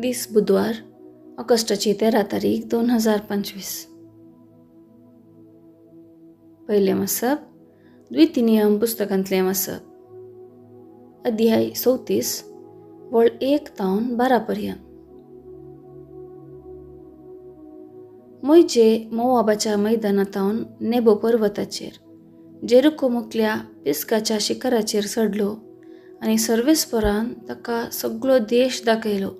दीस बुधवार ऑगस्टाची 13 तारीख 2025. पहिले मसब द्वितीनियम पुस्तकांतले मसब अध्याय 34 वळ 1 तावन 12 पर्यंत. मोइजे मोवाबाच्या मैदानातावन नेबो पर्वताचेर जेरुको मुखल्या पिस्गाच्या शिखराचेर चडलो आनी सर्वेस्परान ताका सगळो देश दाखयलो.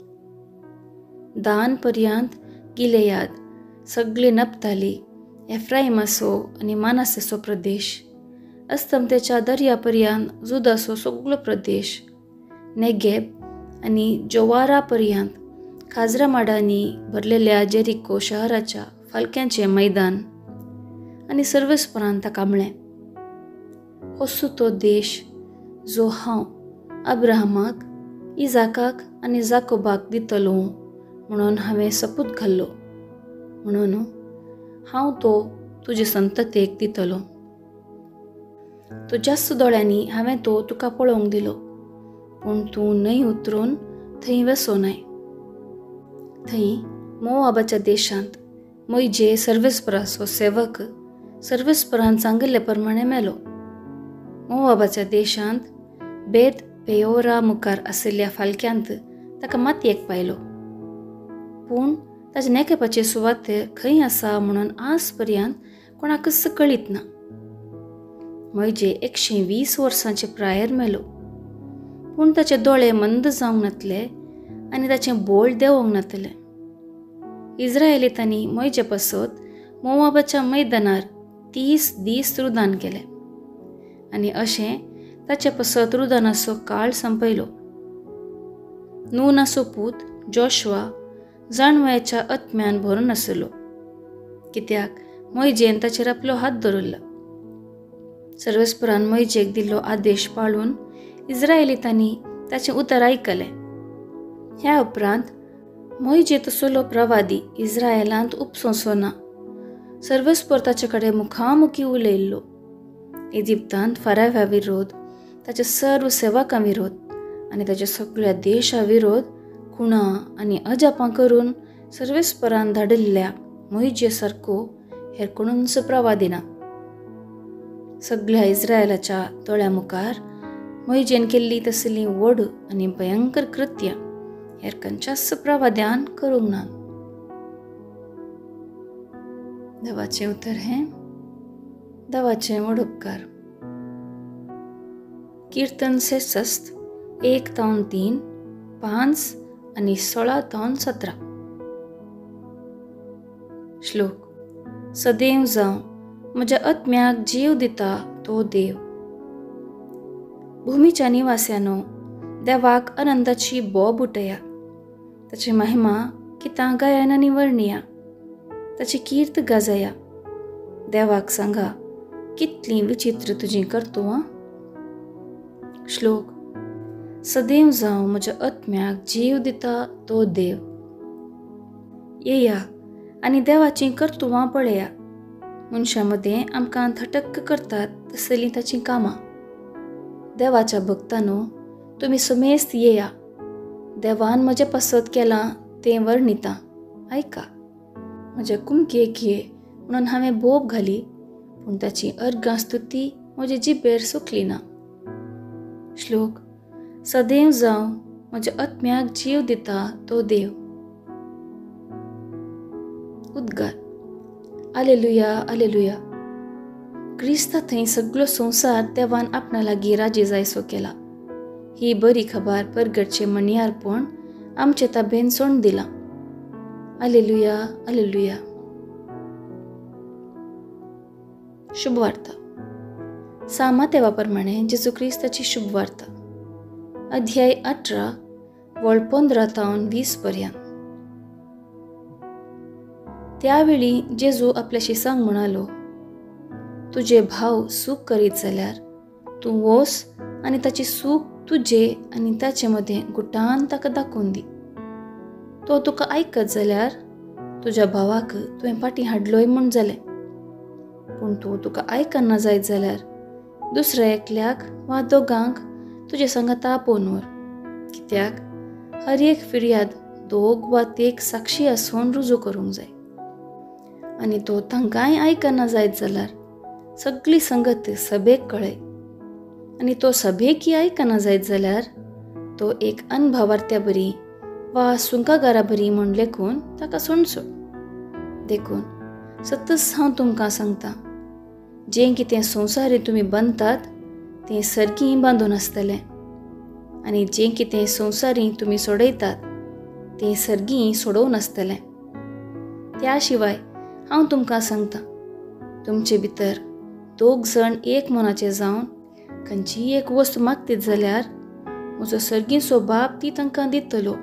दान पर्यंत गिलेयाद, सगळी नप्ताली, एफ्राईमाचो आनी मानासेचो प्रदेश, अस्तंतेच्या दर्या पर्यंत जुदाचो सगळो प्रदेश, नेगेब आनी जोवारा पर्यंत खाजरा माडांनी भरलेल्या जेरिको शहराच्या फालक्यांचे मैदान आनी सर्वेस्परान ताका म्हळें, होसू तो देश जो हांव अब्राहमाक, इजाकाक आनी जाकोबाक दितलो म्हणून हांवें सपूत घाल्लो, म्हणून हांव तो तुजे संततेक दितलो. तुज्याच दोळ्यांनी हांवें तो तुका पळोवंक दिलो, पूण तूं न्हंय उतरून थंय वचो न्हय. थंय मोवाबाच्या देशांत मोइजे सर्वेस्पराचो सेवक सर्वेस्परान सांगिल्ले प्रमाणे मेलो. मोवाबाच्या देशांत बेत पेयोरा मुखार आशिल्ल्या फालक्यांत ताका मातयेक पायलो, पूण ताचे नेकेपाचे सुवातेर खंय आसा म्हणून आज पर्यंत कोणाकच कळीत ना. मोइजे 120 वर्सांचे प्रायर मेलो, पूण ताचे दोळे मंद जावंक नातले आनी ताचें बोळ देंवोंक नातलें. इस्रायेलीतांनी मोइजे पासत मोवाबाच्या मैदानार 30 दीस रुदान केलें आनी अशें ताचे पासत रुदानाचो काळ संपयलो. नूनाचो पूत जोशुआ जाणवयाच्या आत्म्यान भरून आसलो, कित्याक मोइजेन ताचेर आपलो हात दवरलो. सर्वेस्परान मोइजेक दिल्लो आदेश पाळून इस्रायेलीतांनी ताचें उतर आयकलें. ह्या उपरांत मोइजे तसलो प्रवादी इस्रायेलांत उपसोंचो ना. सर्वेस्पर ताचे कडेन मुखामुखी उलयल्लो. इजिप्तांत फाराव्या विरोध, ताच्या सर्व सेवकां विरोध आनी ताच्या सगळ्या देशा विरोध खुणां आनी अजापां करून सर्वेस्परान धाडिल्ल्या मोइजे सारको हेर कोणूच प्रवादी ना. सगळ्या इस्रायेलाच्या दोळ्या मुखार मोइजेन केल्ली तसली व्हड आनी भयंकर कृत्यां हेर खंयच्याच प्रवाद्यान करूंक ना. देवाचें उतर हें देवाचें व्हड उपकार. कीर्तन 66 1 तावन 3, 5 आनी 16 तावन 17. श्लोक. सदैव जावं म्हज्या आत्म्याक जीव दिता तो देव. भुमीच्या निवास्यानो, देवाक आनंदाची बोब उठया. ताची महिमा कितां गायनांनी वर्णिया. ताची कीर्त गाजया. देवाक सांगा, कितली विचित्र तुजी कर्तुवां. श्लोक. सदैव जावं म्हज्या आत्म्याक जीव दिता तो देव. येया आनी देवाचीं कर्तुवां पळया. मनशां मदें आमकां थटक्क करतात तसलीं ताचीं कामां. देवाच्या भक्तांनो, तुमी समेस्त येया. देवान म्हजे पासत केलां तें वर्णिता. आयका. म्हज्या कुमकेक ये म्हणून हांवें बोब घाली, पूण ताची अर्गां स्तुती म्हजे जिबेर सुकली ना. श्लोक. सदैव जावं म्हज्या आत्म्याक जीव दिता तो देव. उद्गार. आलेलुया आलेलुया. क्रिस्ता थंय सगळो संवसार देवान आपणा लागीं राजी जायसो केला. ही बरी खबर परगटचें मणयारपण आमचे ताबेन सोडून दिलां. आलेलुया आलेलुया. शुभवार्ता. सामा तेवा प्रमाणे जेजू क्रिस्ताची शुभवार्ता. अध्याय 18 वळ 15 तावन 20 पर्यंत. त्यावेळी जेजू आपल्याशी सांग म्हणालो, तुझे भाव सूख करीत जाल्यार तूं वोस आनी ताची सूख तुजे आनी ताचे मदें गुटान ताका दाखोवन दी. तो तुका आयकत जाल्यार तुज्या भावाक तुवें फाटीं हाडलोय म्हूण जालें. पूण तूं तुका आयकना जायत जाल्यार दुसऱ्या एकल्याक वा दोगांक तुजे सांगाता आपोवन व्हर. कित्याक हर एक फिर्याद दोग वा तेक साक्षी आसून रुजू करूंक जाय. आनी तो तांकांय आयकना जायत जाल्यार सगळी संगत सभेक कळय. आनी तो सभेक आयकना जायत जाल्यार तो एक अनभावार्थ्या बरी वा सुंकागारा बरी म्हूण लेखून ताका सोडचो. देखून सतत हांव तुमकां सांगता, जें कितें संवसारी तुमी बांदतात तें सर्गी बांदून आसतलें, आनी जें कितें संवसारी तुमी सोडयतात तें सर्गी सोडोवन आसतलें. त्या शिवाय हांव तुमकां सांगता, तुमचे भितर 2 जण एक मनाचे जावन खंयचीय एक वस्त मागतीत जाल्यार म्हजो सर्गीचो बाप ती तांकां दितलो.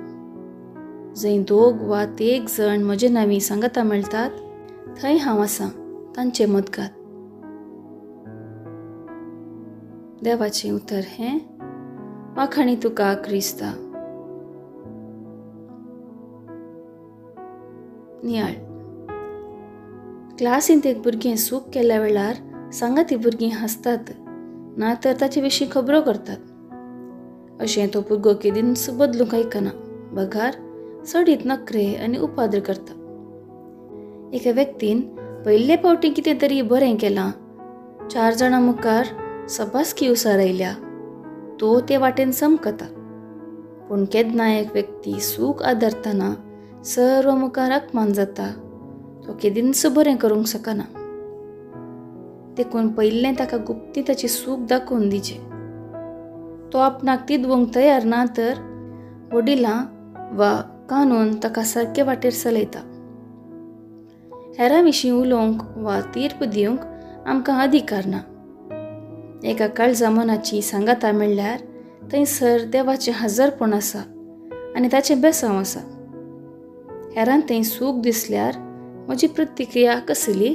जंय 2 वा 1 जण म्हजे नांवीं सांगाता मेळटात थंय हांव आसां तांचे मदगांत. देवाचें उतर हें, वाखाणी तुका क्रिस्ता. नियाळ. क्लासींत एक भुरगें सूख केल्या वेळार सांगाती भुरगीं हांसतात ना तर ताचे विशीं खबरो करतात. अशें तो भुरगो केदींच बदलूंक आयकना, बगार सडीत नखरे आनी उपाद्र करता. एका व्यक्तीन पयले फावटी कितें तरी बरें केलां, 4 जाणां मुखार सभासकी उसार आयल्या, तो ते वाटेन चमकता. पूण केन्ना एक व्यक्ती सूख आदारतना सर्व मुखार अपमान जाता, तो केदींच बरें करूंक शकना. देखून पयलें ताका गुप्ती ताची सूख दाखोवन दिचें. तो आपणाक तिदवंक तयार ना तर वडिलां वा कानून ताका सारके वाटेर चलयता. हेरां विशीं उलोवंक वा तीर्प दिवंक आमकां अधिकार ना. एका काळजा मनाची सांगाता म्हणल्यार थंयसर देवाचें हजरपण आसा आनी ताचें बेसांव आसा. हेरांक थंय सूख दिसल्यार म्हजी प्रतिक्रिया कसली?